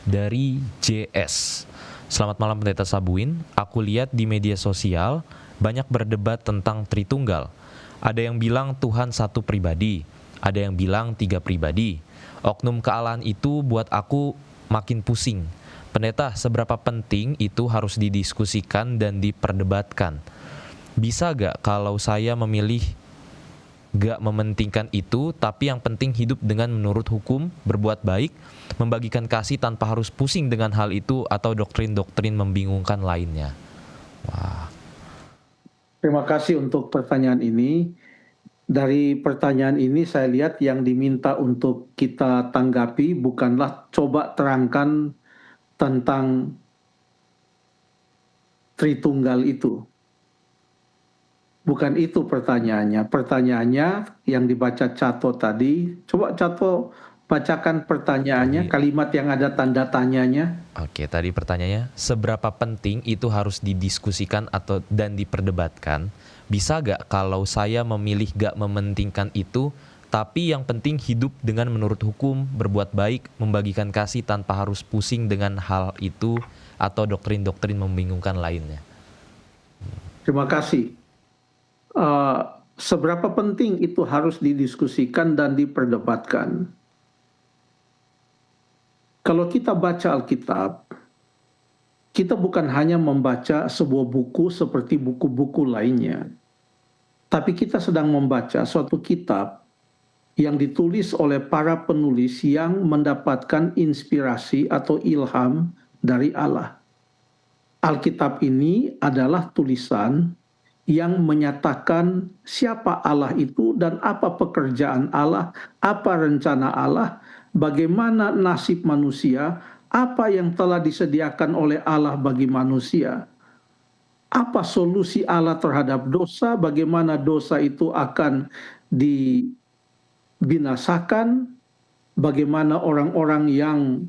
dari JS. Selamat malam Pendeta Sabuin, aku lihat di media sosial banyak berdebat tentang Tritunggal. Ada yang bilang Tuhan satu pribadi, ada yang bilang 3 pribadi. Oknum kealahan itu buat aku makin pusing. Pendeta, seberapa penting itu harus didiskusikan dan diperdebatkan? Bisa gak kalau saya memilih gak mementingkan itu, tapi yang penting hidup dengan menurut hukum, berbuat baik, membagikan kasih tanpa harus pusing dengan hal itu atau doktrin-doktrin membingungkan lainnya? Wah. Terima kasih untuk pertanyaan ini. Dari pertanyaan ini saya lihat yang diminta untuk kita tanggapi bukanlah coba terangkan tentang Tritunggal itu. Bukan itu pertanyaannya. Pertanyaannya yang dibaca Cato tadi, coba Cato bacakan pertanyaannya, kalimat yang ada tanda tanyanya. Oke, tadi pertanyaannya, seberapa penting itu harus didiskusikan dan diperdebatkan? Bisa gak kalau saya memilih gak mementingkan itu, tapi yang penting hidup dengan menurut hukum, berbuat baik, membagikan kasih tanpa harus pusing dengan hal itu atau doktrin-doktrin membingungkan lainnya? Terima kasih. Seberapa penting itu harus didiskusikan dan diperdebatkan? Kalau kita baca Alkitab, kita bukan hanya membaca sebuah buku seperti buku-buku lainnya, tapi kita sedang membaca suatu kitab yang ditulis oleh para penulis yang mendapatkan inspirasi atau ilham dari Allah. Alkitab ini adalah tulisan yang menyatakan siapa Allah itu dan apa pekerjaan Allah, apa rencana Allah, bagaimana nasib manusia, apa yang telah disediakan oleh Allah bagi manusia, apa solusi Allah terhadap dosa, bagaimana dosa itu akan dibinasakan, bagaimana orang-orang yang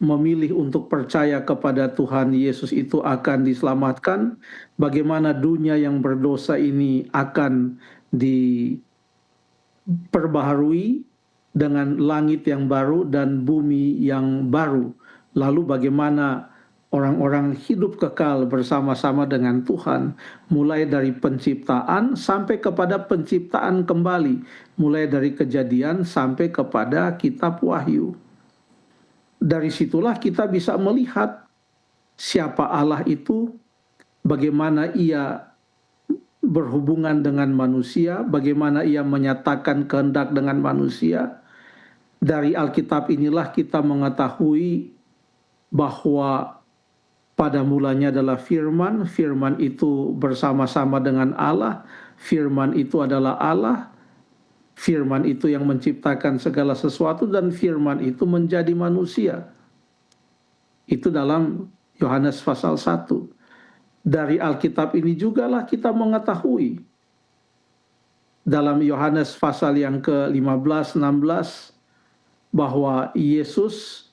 memilih untuk percaya kepada Tuhan Yesus itu akan diselamatkan, bagaimana dunia yang berdosa ini akan diperbaharui dengan langit yang baru dan bumi yang baru. Lalu bagaimana orang-orang hidup kekal bersama-sama dengan Tuhan, mulai dari penciptaan sampai kepada penciptaan kembali, mulai dari Kejadian sampai kepada kitab Wahyu. Dari situlah kita bisa melihat siapa Allah itu, bagaimana ia berhubungan dengan manusia, bagaimana ia menyatakan kehendak dengan manusia. Dari Alkitab inilah kita mengetahui bahwa pada mulanya adalah firman, firman itu bersama-sama dengan Allah, firman itu adalah Allah, firman itu yang menciptakan segala sesuatu dan firman itu menjadi manusia. Itu dalam Yohanes pasal 1. Dari Alkitab ini jugalah kita mengetahui dalam Yohanes pasal yang ke-15, 16 bahwa Yesus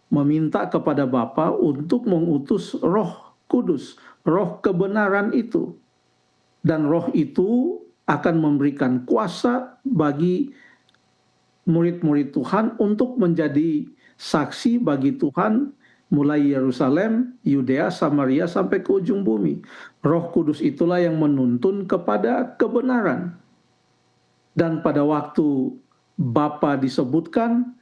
meminta kepada Bapa untuk mengutus Roh Kudus, Roh kebenaran itu. Dan Roh itu akan memberikan kuasa bagi murid-murid Tuhan untuk menjadi saksi bagi Tuhan mulai Yerusalem, Yudea, Samaria sampai ke ujung bumi. Roh Kudus itulah yang menuntun kepada kebenaran. Dan pada waktu Bapa disebutkan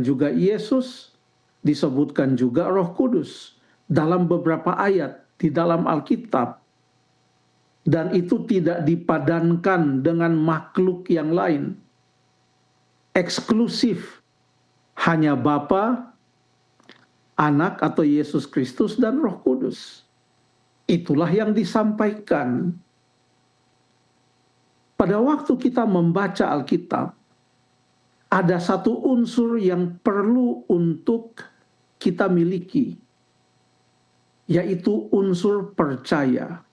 juga Yesus, disebutkan juga Roh Kudus dalam beberapa ayat di dalam Alkitab. Dan itu tidak dipadankan dengan makhluk yang lain. Eksklusif hanya Bapa, Anak atau Yesus Kristus dan Roh Kudus. Itulah yang disampaikan. Pada waktu kita membaca Alkitab, ada satu unsur yang perlu untuk kita miliki, yaitu unsur percaya.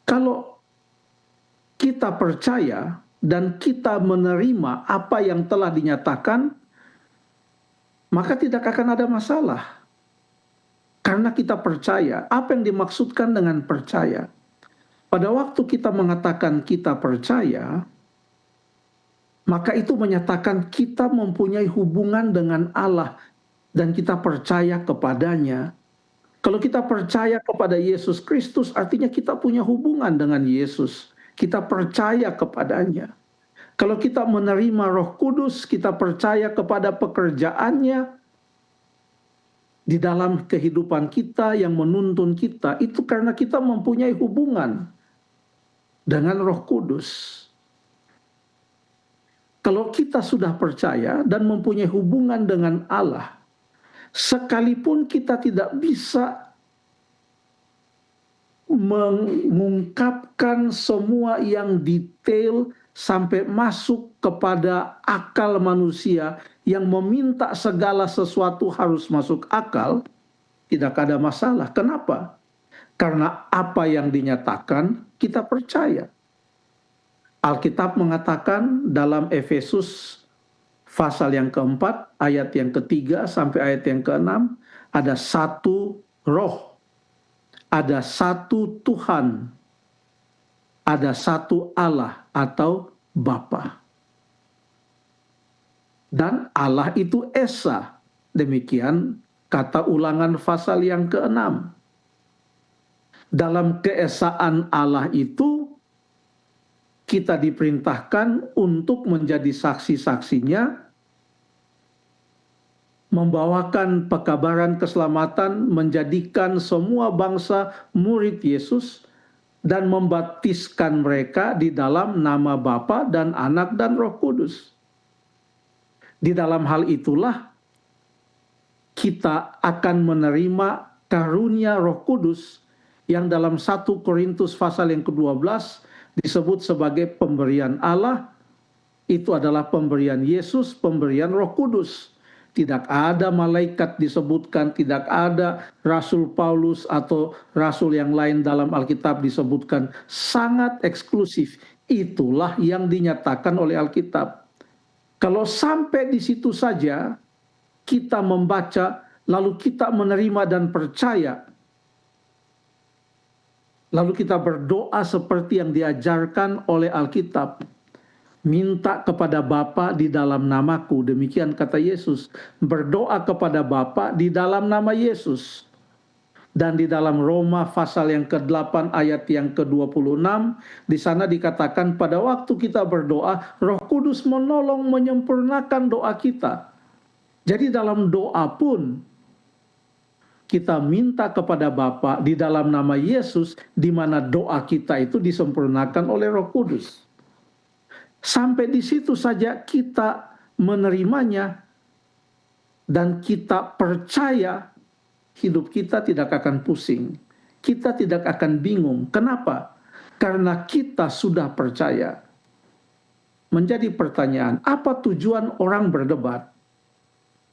Kalau kita percaya dan kita menerima apa yang telah dinyatakan, maka tidak akan ada masalah. Karena kita percaya. Apa yang dimaksudkan dengan percaya? Pada waktu kita mengatakan kita percaya, Maka itu menyatakan kita mempunyai hubungan dengan Allah dan kita percaya kepadanya. Kalau kita percaya kepada Yesus Kristus, artinya kita punya hubungan dengan Yesus. Kita percaya kepadanya. Kalau kita menerima Roh Kudus, kita percaya kepada pekerjaannya di dalam kehidupan kita yang menuntun kita. Itu karena kita mempunyai hubungan dengan Roh Kudus. Kalau kita sudah percaya dan mempunyai hubungan dengan Allah, sekalipun kita tidak bisa mengungkapkan semua yang detail sampai masuk kepada akal manusia yang meminta segala sesuatu harus masuk akal, tidak ada masalah. Kenapa? Karena apa yang dinyatakan kita percaya. Alkitab mengatakan dalam Efesus pasal yang keempat, ayat yang ketiga sampai ayat yang keenam, ada satu roh, ada satu Tuhan, ada satu Allah atau Bapa. Dan Allah itu Esa. Demikian kata Ulangan pasal yang keenam. Dalam keesaan Allah itu, kita diperintahkan untuk menjadi saksi-saksinya, membawakan pekabaran keselamatan, menjadikan semua bangsa murid Yesus, dan membaptiskan mereka di dalam nama Bapa dan Anak dan Roh Kudus. Di dalam hal itulah kita akan menerima karunia Roh Kudus yang dalam 1 Korintus pasal yang ke-12 disebut sebagai pemberian Allah. Itu adalah pemberian Yesus, pemberian Roh Kudus. Tidak ada malaikat disebutkan, tidak ada Rasul Paulus atau Rasul yang lain dalam Alkitab disebutkan. Sangat eksklusif. Itulah yang dinyatakan oleh Alkitab. Kalau sampai di situ saja kita membaca, lalu kita menerima dan percaya, lalu kita berdoa seperti yang diajarkan oleh Alkitab. Minta kepada Bapa di dalam namaku. Demikian kata Yesus. Berdoa kepada Bapa di dalam nama Yesus. Dan di dalam Roma pasal yang ke-8 ayat yang ke-26, di sana dikatakan pada waktu kita berdoa, Roh Kudus menolong menyempurnakan doa kita. Jadi dalam doa pun kita minta kepada Bapa di dalam nama Yesus, di mana doa kita itu disempurnakan oleh Roh Kudus. Sampai di situ saja kita menerimanya dan kita percaya, hidup kita tidak akan pusing. Kita tidak akan bingung. Kenapa? Karena kita sudah percaya. Menjadi pertanyaan, apa tujuan orang berdebat?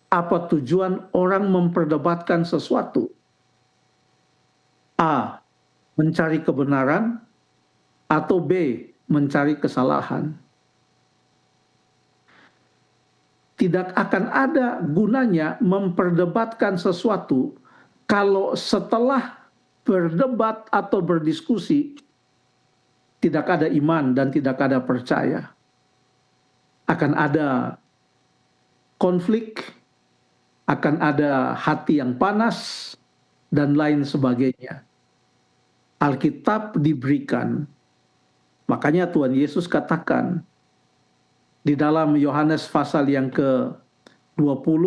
Apa tujuan orang memperdebatkan sesuatu? A. Mencari kebenaran, atau B. Mencari kesalahan. Tidak akan ada gunanya memperdebatkan sesuatu kalau setelah berdebat atau berdiskusi tidak ada iman dan tidak ada percaya. Akan ada konflik, akan ada hati yang panas, dan lain sebagainya. Alkitab diberikan. Makanya Tuhan Yesus katakan di dalam Yohanes pasal yang ke-20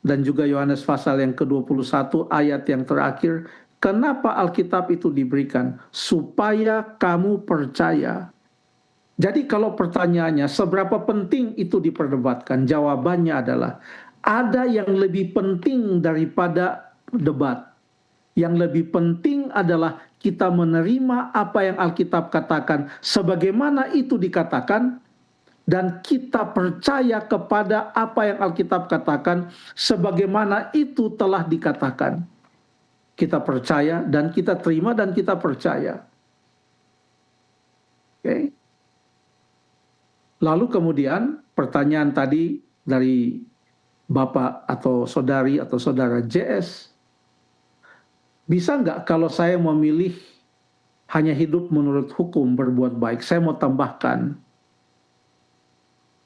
dan juga Yohanes pasal yang ke-21 ayat yang terakhir, kenapa Alkitab itu diberikan? Supaya kamu percaya. Jadi kalau pertanyaannya seberapa penting itu diperdebatkan, jawabannya adalah ada yang lebih penting daripada debat. Yang lebih penting adalah kita menerima apa yang Alkitab katakan sebagaimana itu dikatakan, dan kita percaya kepada apa yang Alkitab katakan sebagaimana itu telah dikatakan. Kita percaya dan kita terima dan kita percaya. Oke. Lalu kemudian pertanyaan tadi dari Bapak atau Saudari atau Saudara JS, bisa nggak kalau saya memilih hanya hidup menurut hukum berbuat baik? Saya mau tambahkan,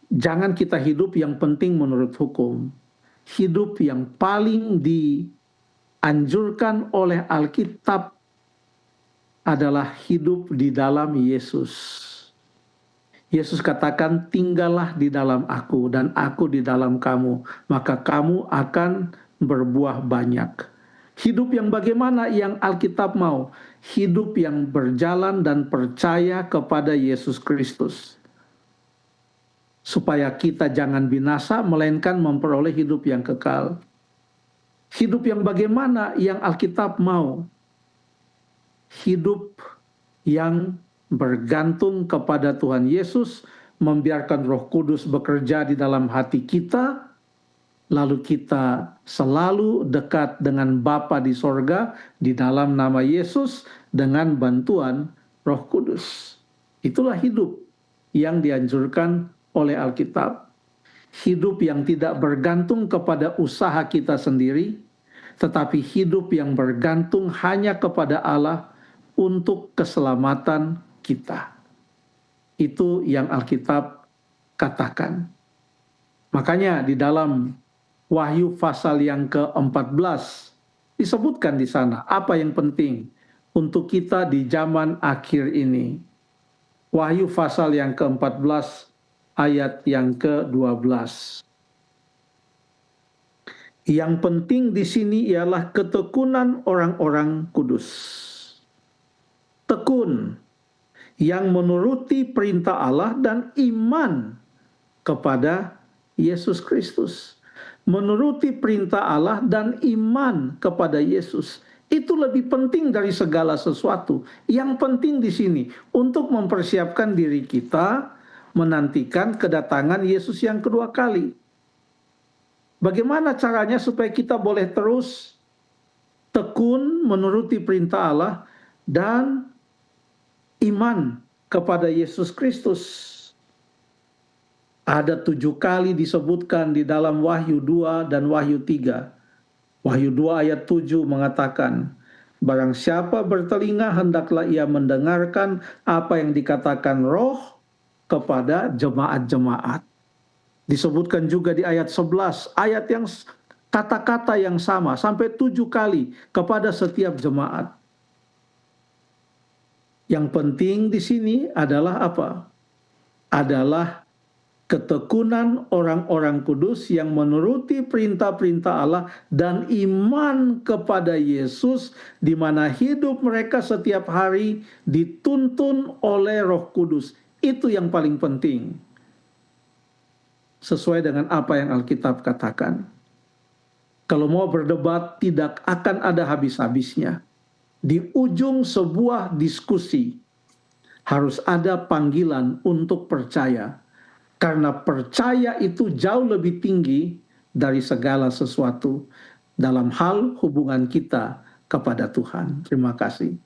Jangan kita hidup yang penting menurut hukum. Hidup yang paling dianjurkan oleh Alkitab adalah hidup di dalam Yesus. Yesus katakan, tinggallah di dalam aku dan aku di dalam kamu, maka kamu akan berbuah banyak. Hidup yang bagaimana yang Alkitab mau? Hidup yang berjalan dan percaya kepada Yesus Kristus. Supaya kita jangan binasa, melainkan memperoleh hidup yang kekal. Hidup yang bagaimana yang Alkitab mau? Hidup yang bergantung kepada Tuhan Yesus, membiarkan Roh Kudus bekerja di dalam hati kita, lalu kita selalu dekat dengan Bapa di sorga, di dalam nama Yesus, dengan bantuan Roh Kudus. Itulah hidup yang dianjurkan oleh Alkitab. Hidup yang tidak bergantung kepada usaha kita sendiri, tetapi hidup yang bergantung hanya kepada Allah untuk keselamatan kita. Itu yang Alkitab katakan. Makanya di dalam Wahyu pasal yang ke-14 disebutkan di sana apa yang penting untuk kita di zaman akhir ini. Wahyu pasal yang ke-14 ayat yang ke-12. Yang penting di sini ialah ketekunan orang-orang kudus. Tekun yang menuruti perintah Allah dan iman kepada Yesus Kristus. Menuruti perintah Allah dan iman kepada Yesus. Itu lebih penting dari segala sesuatu. Yang penting di sini untuk mempersiapkan diri kita menantikan kedatangan Yesus yang kedua kali. Bagaimana caranya supaya kita boleh terus tekun menuruti perintah Allah dan iman kepada Yesus Kristus? Ada 7 kali disebutkan di dalam Wahyu 2 dan Wahyu 3. Wahyu 2 ayat 7 mengatakan, barang siapa bertelinga hendaklah ia mendengarkan apa yang dikatakan Roh kepada jemaat-jemaat. Disebutkan juga di ayat 11, ayat yang kata-kata yang sama sampai 7 kali kepada setiap jemaat. Yang penting di sini adalah apa? Adalah ketekunan orang-orang kudus yang menuruti perintah-perintah Allah dan iman kepada Yesus, di mana hidup mereka setiap hari dituntun oleh Roh Kudus. Itu yang paling penting. Sesuai dengan apa yang Alkitab katakan. Kalau mau berdebat tidak akan ada habis-habisnya. Di ujung sebuah diskusi harus ada panggilan untuk percaya. Karena percaya itu jauh lebih tinggi dari segala sesuatu dalam hal hubungan kita kepada Tuhan. Terima kasih.